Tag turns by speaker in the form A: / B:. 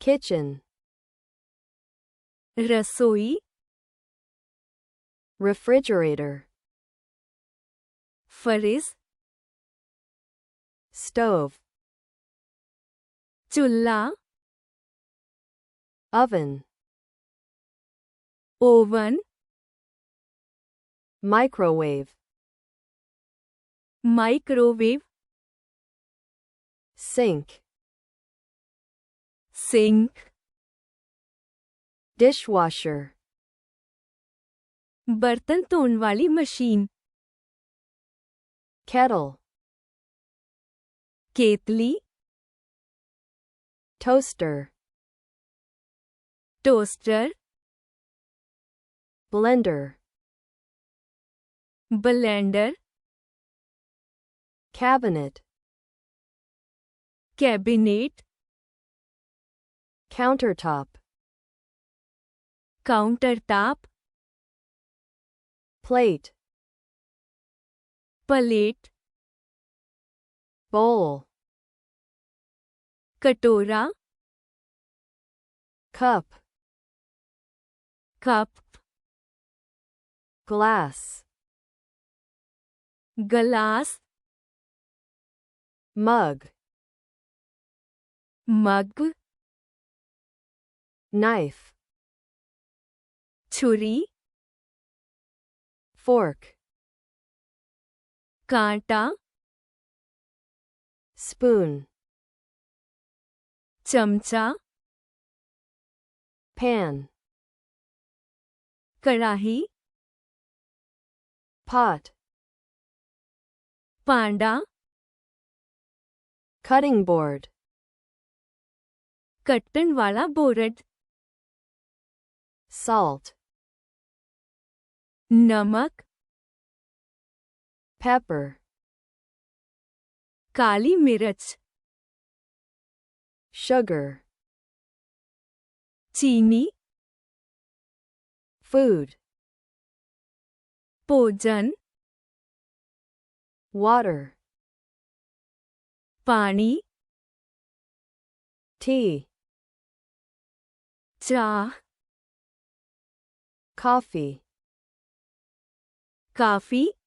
A: kitchen,
B: रसोई,
A: refrigerator,
B: fridge,
A: stove,
B: चूल्हा,
A: oven,
B: oven,
A: microwave,
B: microwave,
A: sink,
B: sink,
A: dishwasher,
B: बर्तन धोने वाली मशीन,
A: kettle,
B: केतली,
A: toaster,
B: toaster,
A: blender,
B: blender,
A: cabinet,
B: cabinet,
A: countertop,
B: countertop,
A: plate,
B: plate,
A: bowl,
B: कटोरा,
A: cup,
B: cup,
A: glass,
B: glass,
A: mug,
B: mug,
A: knife,
B: छुरी,
A: fork,
B: कांटा,
A: spoon,
B: चमचा,
A: pan,
B: कढ़ाही,
A: pot,
B: पांडा,
A: cutting board,
B: कट्टन वाला बोर्ड,
A: salt,
B: नमक,
A: pepper,
B: काली मिर्च,
A: sugar,
B: चीनी,
A: food,
B: भोजन,
A: water,
B: पानी,
A: tea,
B: चाह,
A: coffee,
B: काफी,